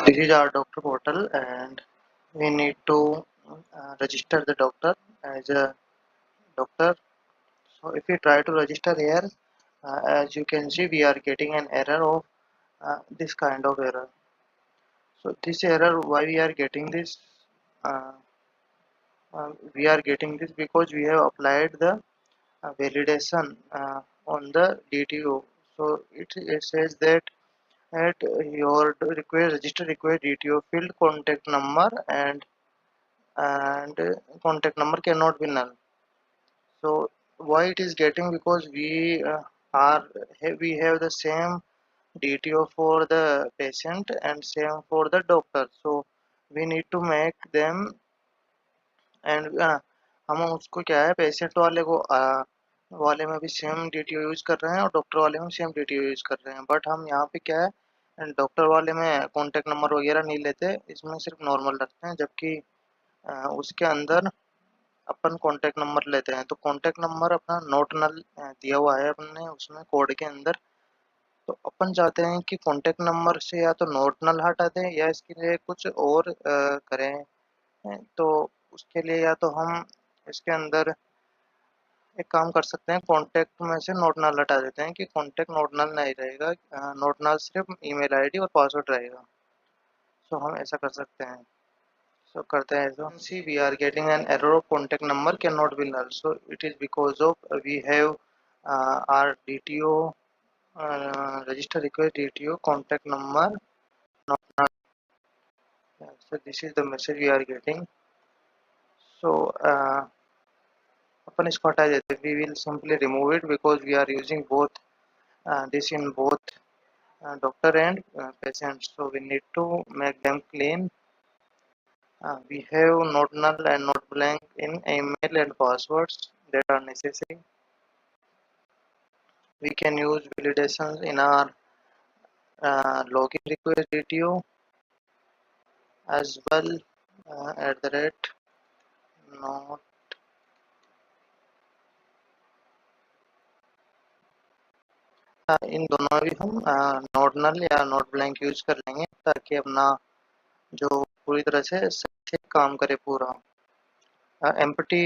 This is our doctor portal, and we need to register the doctor as a doctor. So if we try to register here, as you can see, we are getting an error of this kind of error. So this error, why we are getting this? Uh, we are getting this because we have applied the validation on the DTO. So it says that at your request register request DTO field contact number and contact number cannot be null. So why it is getting, because we have the same DTO for the patient and same for the doctor, so we need to make them, and हम उसको क्या है patient वाले को वाले में भी same DTO use कर रहे हैं और डॉक्टर वाले में सेम DTO यूज कर रहे हैं, बट हम यहाँ पे क्या है डॉक्टर वाले में कॉन्टेक्ट नंबर वगैरह नहीं लेते, इसमें सिर्फ नॉर्मल रखते हैं, जबकि उसके अंदर अपन कॉन्टेक्ट नंबर लेते हैं। तो कॉन्टेक्ट नंबर अपना नोट नल दिया हुआ है अपने उसमें कोड के अंदर। तो अपन चाहते हैं कि कॉन्टेक्ट नंबर से या तो नोट नल हटा दें या इसके लिए कुछ और करें। तो उसके लिए या तो हम इसके अंदर एक काम कर सकते हैं, कॉन्टेक्ट में से नोट नल हटा देते हैं कि कॉन्टेक्ट नोट नल नहीं रहेगा, नोट नल सिर्फ ईमेल आईडी और पासवर्ड रहेगा। सो हम ऐसा कर सकते हैं। So करते हैं ऐसा। See, we are getting an error of contact number cannot be null. So it is because of we have our DTO register request DTO contact number not null. Yeah, so this is the message we are getting. So अपन इसको हटा देते हैं। We will simply remove it because we are using both this in both doctor and patient. So we need to make them clean. We have not null and not blank in email and passwords that are necessary. We can use validations in our login request DTO as well, at the rate not इन दोनों भी हम note नल या note blank use कर लेंगे ताकि अपना जो पूरी तरह से सही काम करे पूरा। एम्प्टी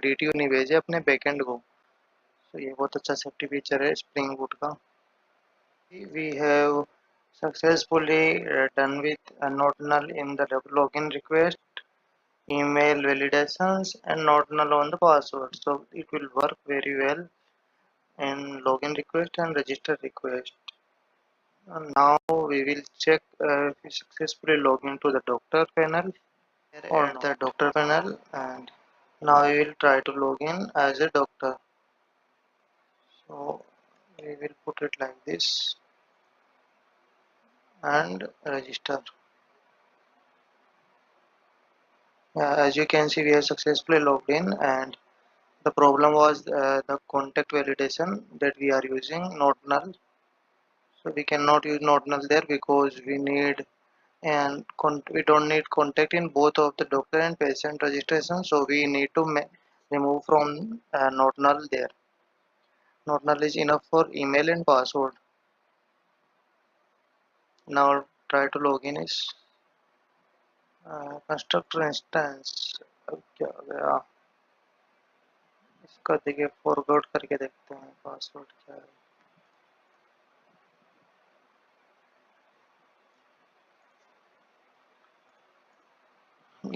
DTO नहीं भेजे अपने बैकएंड को। तो ये बहुत अच्छा सेफ्टी फीचर है स्प्रिंग बूट का। We have successfully done with a not null in the login request, email validations, and not null on the password. So it will work very well in login request and register request. And now we will check if we successfully log into the doctor panel or the doctor panel, and now we will try to log in as a doctor. So we will put it like this and register. As you can see, we have successfully logged in, and the problem was the contact validation that we are using not null. So we cannot use not null there because we need, and we don't need contact in both of the doctor and patient registration. So we need to remove from not null there. Not null is enough for email and password. Now try to log in is constructor instance। अब क्या हो गया इसका, देखिए forward करके देखते हैं password क्या है।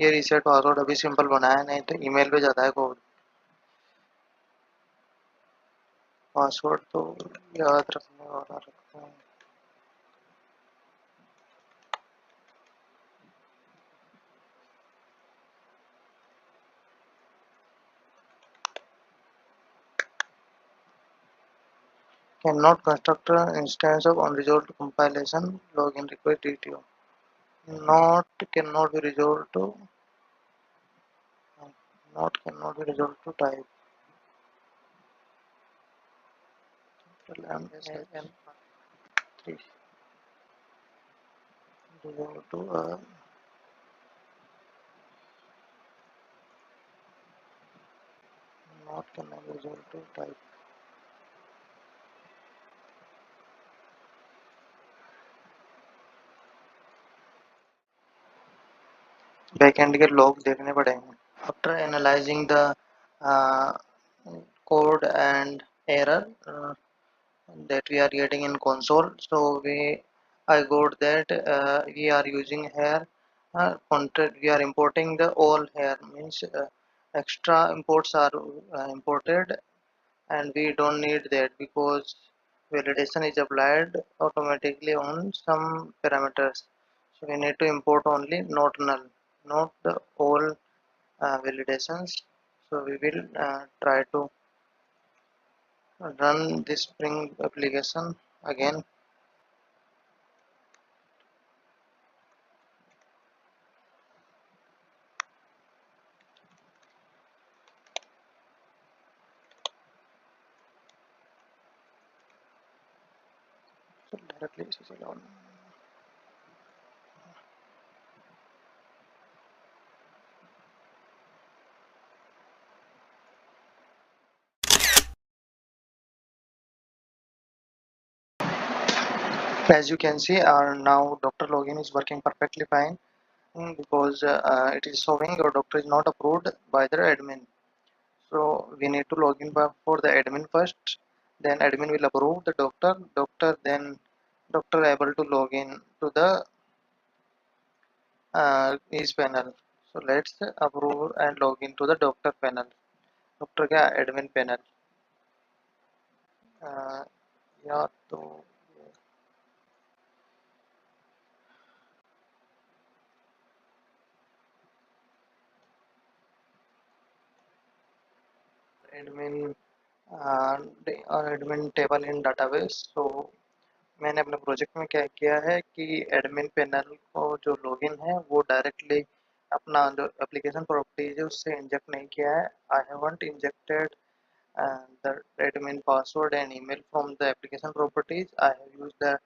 ये रीसेट पासवर्ड अभी सिंपल बनाया, नहीं तो ईमेल पे जाता है कोड। पासवर्ड तो याद रखने वाला रखते हैं। Cannot construct an instance of unresolved compilation login request DTO. Not cannot be resolved to not cannot be resolved to type. M3 resolved to not cannot be resolved to type. Backend के log देखने पड़ेंगे. After analyzing the uh, code and error that we are getting in console, so I got that we are using here content, we are importing the all here, means extra imports are imported, and we don't need that because validation is applied automatically on some parameters. So we need to import only, not null, not the all validations. So we will try to run this Spring application again. So directly SSL on. As you can see, our now Doctor login is working perfectly fine, because it is showing your doctor is not approved by the admin. So we need to log in for the admin first. Then admin will approve the doctor. Then doctor able to log in to the his panel. So let's approve and log into the doctor panel. Doctor का admin panel. या तो admin admin table इन database. तो मैंने अपने project में क्या किया है कि एडमिन पैनल को जो लॉगिन है वो डायरेक्टली अपना जो एप्लीकेशन प्रॉपर्टीज है उससे इंजेक्ट नहीं किया है. I haven't injected the admin password and email from the application properties. I have used the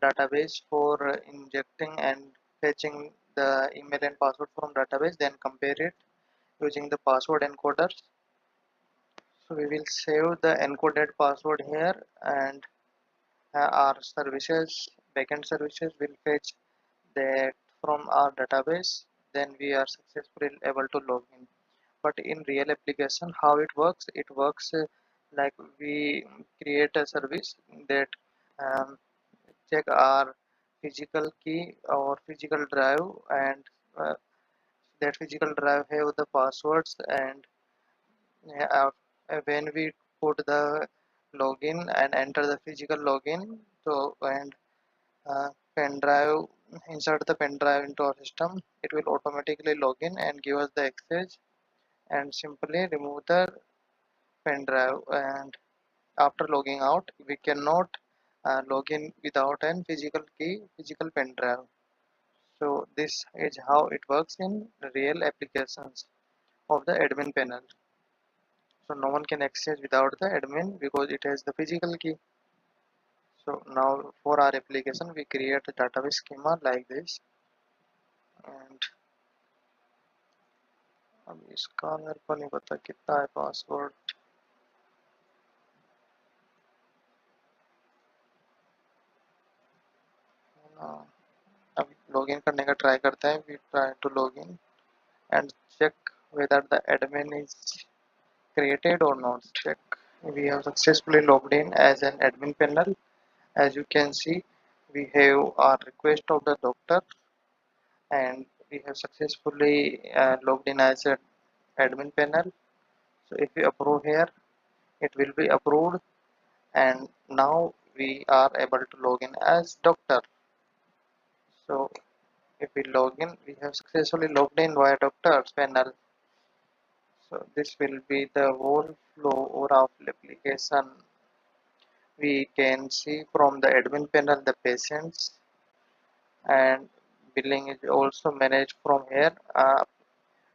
database for injecting and fetching the email and password from database, then compare it using the password encoders. So we will save the encoded password here, and our services, backend services will fetch that from our database. Then we are successfully able to log in. But in real application, how it works? It works like we create a service that um, check our physical key or physical drive, and uh, that physical drive have the passwords, and uh, when we put the login and enter the physical login, so and pen drive, insert the pen drive into our system, it will automatically log in and give us the access, and simply remove the pen drive. And after logging out, we cannot log in without an physical key, physical pen drive. So this is how it works in real applications of the admin panel. So no one can access without the admin because it has the physical key. So now for our application, we create a database schema like this, and अब इसका मेरे को नहीं पता कितना है password. अब login करने का ट्राई करते हैं. We try to login and check whether the admin is created or not. Check. We have successfully logged in as an admin panel. As you can see, we have our request of the doctor, and we have successfully logged in as an admin panel. So if we approve here, it will be approved, and now we are able to log in as doctor. So if we log in, we have successfully logged in via doctor's panel. So this will be the whole flow of application. We can see from the admin panel the patients, and billing is also managed from here.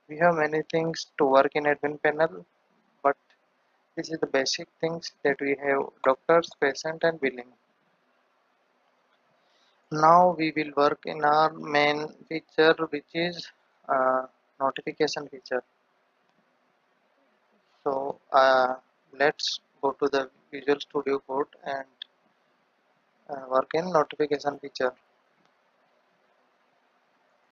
We have many things to work in admin panel, but this is the basic things that we have: doctors, patient, and billing. Now we will work in our main feature, which is notification feature. So let's go to the Visual Studio Code and work in notification feature.